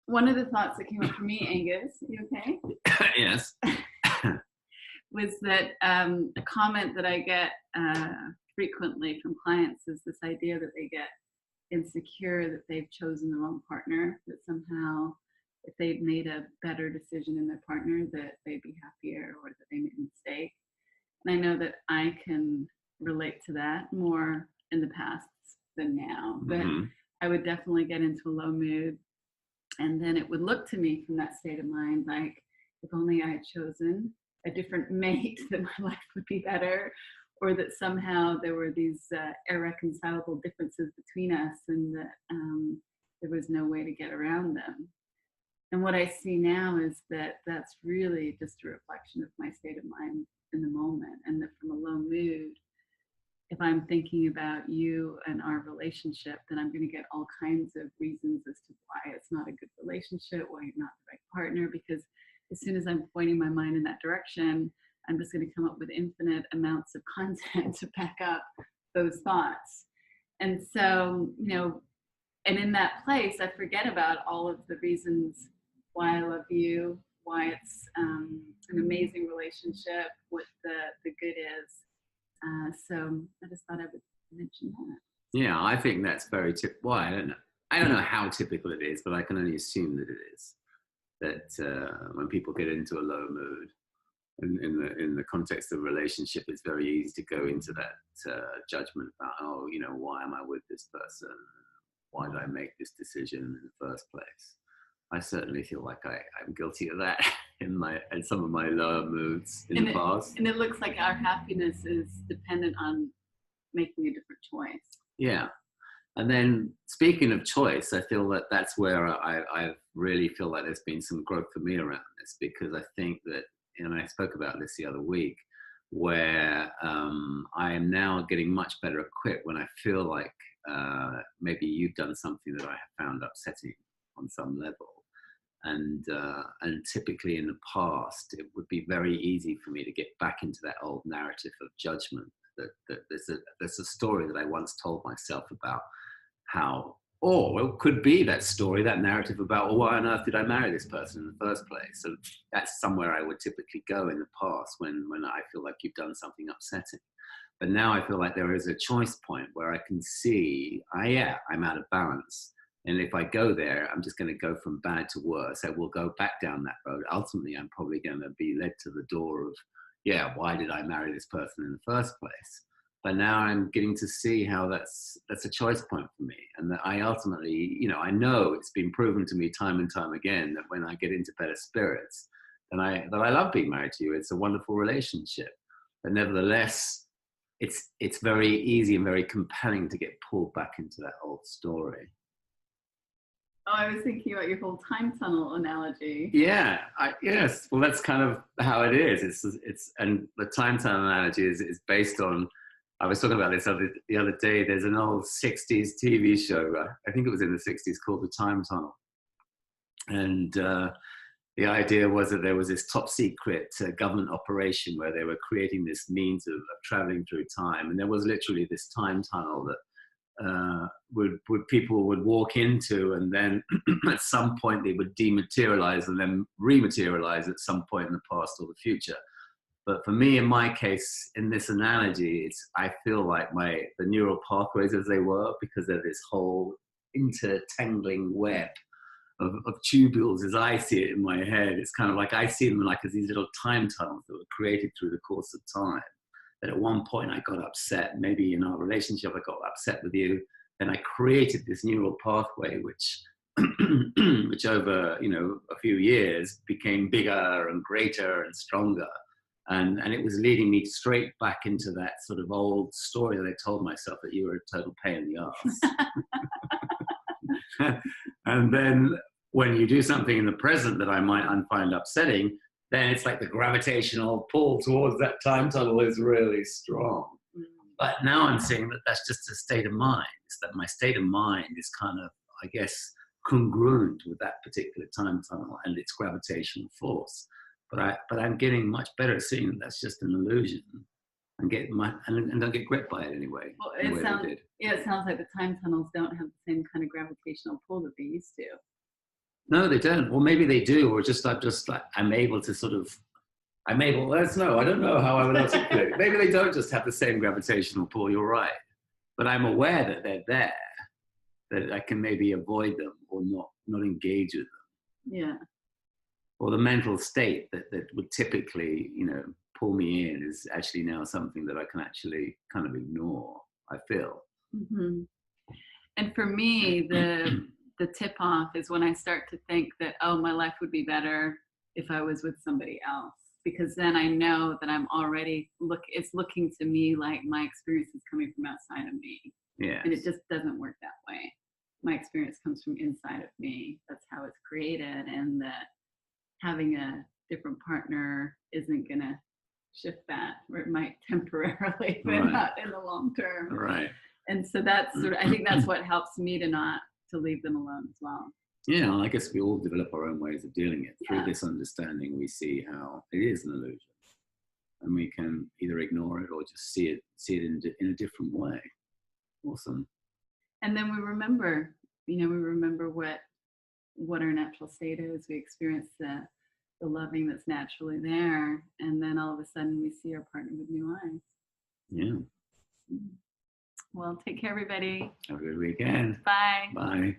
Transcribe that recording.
One of the thoughts that came up for me, Angus, you okay? Yes. Was that a comment that I get frequently from clients is this idea that they get insecure that they've chosen the wrong partner, that somehow if they'd made a better decision in their partner that they'd be happier or that they made a mistake. And I know that I can relate to that more in the past than now, but I would definitely get into a low mood. And then it would look to me from that state of mind like, if only I had chosen a different mate, that my life would be better, or that somehow there were these irreconcilable differences between us and that there was no way to get around them. And what I see now is that that's really just a reflection of my state of mind in the moment, and that from a low mood, if I'm thinking about you and our relationship, then I'm going to get all kinds of reasons as to why it's not a good relationship, why you're not the right partner, because as soon as I'm pointing my mind in that direction, I'm just going to come up with infinite amounts of content to back up those thoughts. And so, and in that place, I forget about all of the reasons why I love you, why it's an amazing relationship, what the good is. So I just thought I would mention that. Yeah, I think that's very typical. Well, I don't know how typical it is, but I can only assume that it is. That when people get into a low mood, in the context of a relationship, it's very easy to go into that judgment about, why am I with this person? Why did I make this decision in the first place? I certainly feel like I'm guilty of that in some of my lower moods in the past. And it looks like our happiness is dependent on making a different choice. Yeah. And then speaking of choice, I feel that that's where I really feel like there's been some growth for me around this, because I think that, and I spoke about this the other week, where I am now getting much better equipped when I feel like maybe you've done something that I have found upsetting on some level. And typically in the past, it would be very easy for me to get back into that old narrative of judgment. That there's a story that I once told myself about how, it could be that story, that narrative about, why on earth did I marry this person in the first place? So that's somewhere I would typically go in the past when I feel like you've done something upsetting. But now I feel like there is a choice point where I can see, I'm out of balance. And if I go there, I'm just going to go from bad to worse. I will go back down that road. Ultimately, I'm probably going to be led to the door of, why did I marry this person in the first place? But now I'm getting to see how that's a choice point for me. And that I ultimately, I know it's been proven to me time and time again that when I get into better spirits, that I love being married to you. It's a wonderful relationship. But nevertheless, it's very easy and very compelling to get pulled back into that old story. Oh, I was thinking about your whole time tunnel analogy. Yeah, yes. Well, that's kind of how it is. And the time tunnel analogy is based on. I was talking about this the other day. There's an old '60s TV show. I think it was in the '60s, called The Time Tunnel. And the idea was that there was this top secret government operation where they were creating this means of traveling through time, and there was literally this time tunnel that. People would walk into, and then at some point they would dematerialize and then rematerialize at some point in the past or the future. But for me, in my case, in this analogy, I feel like the neural pathways as they were, because they're this whole intertangling web of tubules as I see it in my head. It's kind of like I see them like as these little time tunnels that were created through the course of time. That at one point I got upset, maybe in our relationship I got upset with you, and I created this neural pathway which over a few years became bigger and greater and stronger, and it was leading me straight back into that sort of old story that I told myself, that you were a total pain in the ass. And then when you do something in the present that I might find upsetting, then it's like the gravitational pull towards that time tunnel is really strong. But now I'm saying that that's just a state of mind. It's that my state of mind is kind of, I guess, congruent with that particular time tunnel and its gravitational force. But I'm getting much better at seeing that that's just an illusion, and don't get gripped by it anyway. Well, it sounds like the time tunnels don't have the same kind of gravitational pull that they used to. No, they don't. Or maybe they do, or I'm able to sort of, I don't know how I would articulate it. Maybe they don't just have the same gravitational pull, you're right. But I'm aware that they're there, that I can maybe avoid them or not engage with them. Yeah. Or the mental state that would typically, pull me in is actually now something that I can actually kind of ignore, I feel. Mm-hmm. And for me, the tip off is when I start to think that, oh, my life would be better if I was with somebody else, because then I know that I'm already it's looking to me like my experience is coming from outside of me. Yeah. And it just doesn't work that way. My experience comes from inside of me. That's how it's created. And that having a different partner isn't going to shift that, or it might temporarily, but not in the long term. Right. And so that's I think that's what helps me to leave them alone as well. Yeah, I guess we all develop our own ways of dealing it. Through this understanding, we see how it is an illusion, and we can either ignore it or just see it in a different way. Awesome. And then we remember what our natural state is. We experience the loving that's naturally there, and then all of a sudden we see our partner with new eyes. Yeah. Well, take care, everybody. Have a good weekend. Bye. Bye.